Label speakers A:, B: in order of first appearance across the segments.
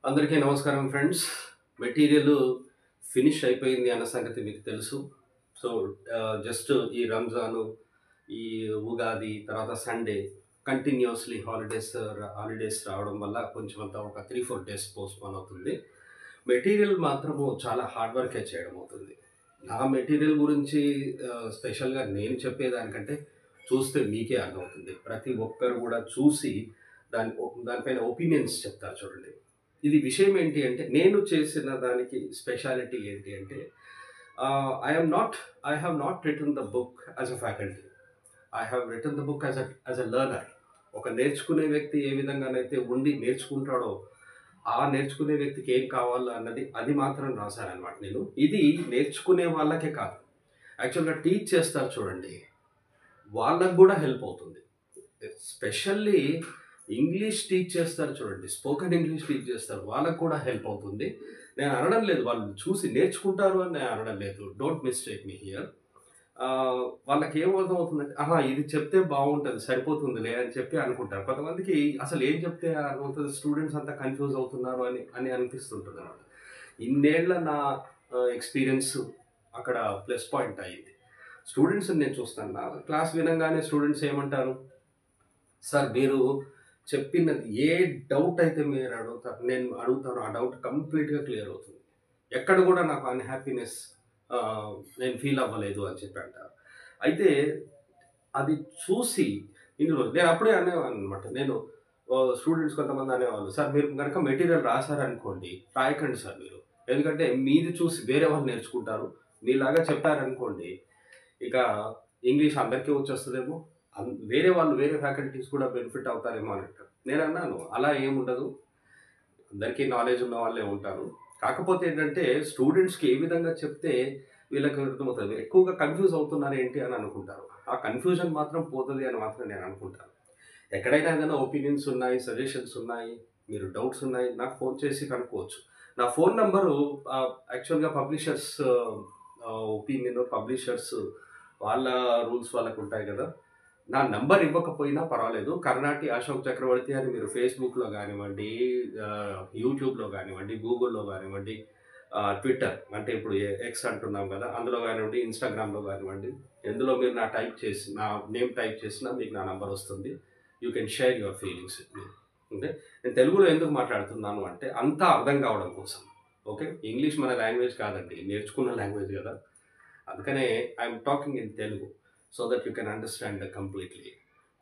A: అందరికీ నమస్కారం friends. Material finish అయిపోయింది అన్న సంగతి మీకు తెలుసు. సో, జస్ట్ ఈ రంజాను, ఈ ఉగాది, తర్వాత సండే కంటిన్యూయస్‌లీ హాలిడేస్ రావడం వల్ల కొంచెం అంతా ఒక 3, 4 డేస్ పోస్ట్‌పోన్ అవుతుంది. మెటీరియల్ మాత్రము చాలా హార్డ్ వర్కే చేయడం అవుతుంది. నా మెటీరియల్ గురించి స్పెషల్‌గా నేను చెప్పేదానికంటే చూస్తే మీకే అర్థమవుతుంది. ప్రతి ఒక్కరు కూడా చూసి దానిపైన ఒపీనియన్స్ చెప్తారు చూడండి. ఇది విషయం ఏంటి అంటే, నేను చేసిన దానికి స్పెషాలిటీ ఏంటి అంటే, I have not written the book as a faculty. I have written the book as a learner. ఒక నేర్చుకునే వ్యక్తి ఏ విధంగానైతే ఉండి నేర్చుకుంటాడో, ఆ నేర్చుకునే వ్యక్తికి ఏం కావాలో అన్నది అది మాత్రం రాశాననమాట నేను. ఇది నేర్చుకునే వాళ్ళకే కాదు, యాక్చువల్‌గా టీచ్ చేస్తారు చూడండి, వాళ్ళకి గూడా హెల్ప్ అవుతుంది. స్పెషల్లీ ఇంగ్లీష్ టీచ్ చేస్తారు చూడండి, స్పోకెన్ ఇంగ్లీష్ టీచ్ చేస్తారు, వాళ్ళకి కూడా హెల్ప్ అవుతుంది. నేను అనడం లేదు వాళ్ళు చూసి నేర్చుకుంటారు అని నేను అనడం లేదు. Don't mistake me here. వాళ్ళకి ఏం అర్థమవుతుందంటే, ఆహా! ఇది చెప్తే బావుంటది, సరిపోతుందిలే అని చెప్పి అనుకుంటారు. కొంతమందికి అసలు ఏం చెప్తే అర్థమవుతది, స్టూడెంట్స్ అంతా కన్‌ఫ్యూజ్ అవుతున్నారు అని అని అనిపిస్తుంటదనమాట. ఇన్నేళ్ల నా ఎక్స్‌పీరియన్స్ అక్కడ ప్లస్ పాయింట్ అయింది. స్టూడెంట్స్‌ని నేను చూస్తాను. నా క్లాస్ వినంగానే స్టూడెంట్స్ ఏమంటారు, సార్ మీరు చెప్పినది ఏ డౌట్ అయితే మీరు అడుగుతారు, నేను అడుగుతానో ఆ డౌట్ కంప్లీట్‌గా క్లియర్ అవుతుంది. ఎక్కడ కూడా నాకు అన్‌హ్యాపీనెస్ నేను ఫీల్ అవ్వలేదు అని చెప్పి అంటారు. అయితే అది చూసి ఇన్ని రోజులు నేను అప్పుడే అనేవాడిననమాట. నేను స్టూడెంట్స్ కొంతమంది అనేవాళ్ళు, "సార్ మీరు గనక మెటీరియల్ రాసారనుకోండి, రాయకండి సార్ మీరు. ఎందుకంటే మీది చూసి వేరే వాళ్ళు నేర్చుకుంటారు. మీలాగా చెప్పారనుకోండి, ఇక ఇంగ్లీష్ అందరికీ వచ్చేస్తదేమో. వేరే వాళ్ళు వేరే ఫ్యాకల్టీస్ కూడా బెనిఫిట్ అవుతారేమో" అని అంటారు. నేనన్నాను, "అలా ఏముండదు. అందరికీ నాలెడ్జ్ ఉన్న వాళ్ళే ఉంటారు. కాకపోతే ఏంటంటే స్టూడెంట్స్‌కి ఏ విధంగా చెప్తే వీళ్ళకి అర్థమవుతది. ఎక్కువగా కన్‌ఫ్యూజ్ అవుతున్నారేంటి అని అనుకుంటారు. ఆ కన్‌ఫ్యూజన్ మాత్రం పోతది అని మాత్రం నేను అనుకుంటాను. ఎక్కడైనా ఏదైనా ఒపీనియన్స్ ఉన్నాయి, సజెషన్స్ ఉన్నాయి, మీరు డౌట్స్ ఉన్నాయి, నాకు ఫోన్ చేసి కనుక్కోవచ్చు. నా ఫోన్ నంబరు యాక్చువల్‌గా పబ్లిషర్స్ ఒపీనియన్, పబ్లిషర్స్ వాళ్ళ రూల్స్ వాళ్ళకుంటాయి గదా! నా నంబర్ ఇవ్వకపోయినా పర్వాలేదు. కర్ణాటి అశోక్ చక్రవర్తి అని మీరు ఫేస్‌బుక్‌లో గానివ్వండి, యూట్యూబ్‌లో గానివ్వండి, గూగుల్‌లో గానివ్వండి, ట్విట్టర్ అంటే ఇప్పుడు ఎక్స్ అంటున్నాం గదా! అందులో గానివ్వండి, ఇన్‌స్టాగ్రామ్‌లో గానివ్వండి, ఎందులో మీరు నా నేమ్ టైప్ చేసినా మీకు నా నంబర్ వస్తుంది. You can share your feelings with me. Okay. నేను తెలుగులో ఎందుకు మాట్లాడుతున్నాను అంటే అంతా అర్థం కావడం కోసం. ఓకే. ఇంగ్లీష్ మన లాంగ్వేజ్ కాదండి, నేర్చుకున్న లాంగ్వేజ్ గదా! అందుకనే I'm talking in Telugu so that you can understand completely.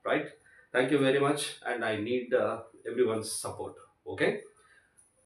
A: Right? Thank you very much and I need everyone's support. Okay.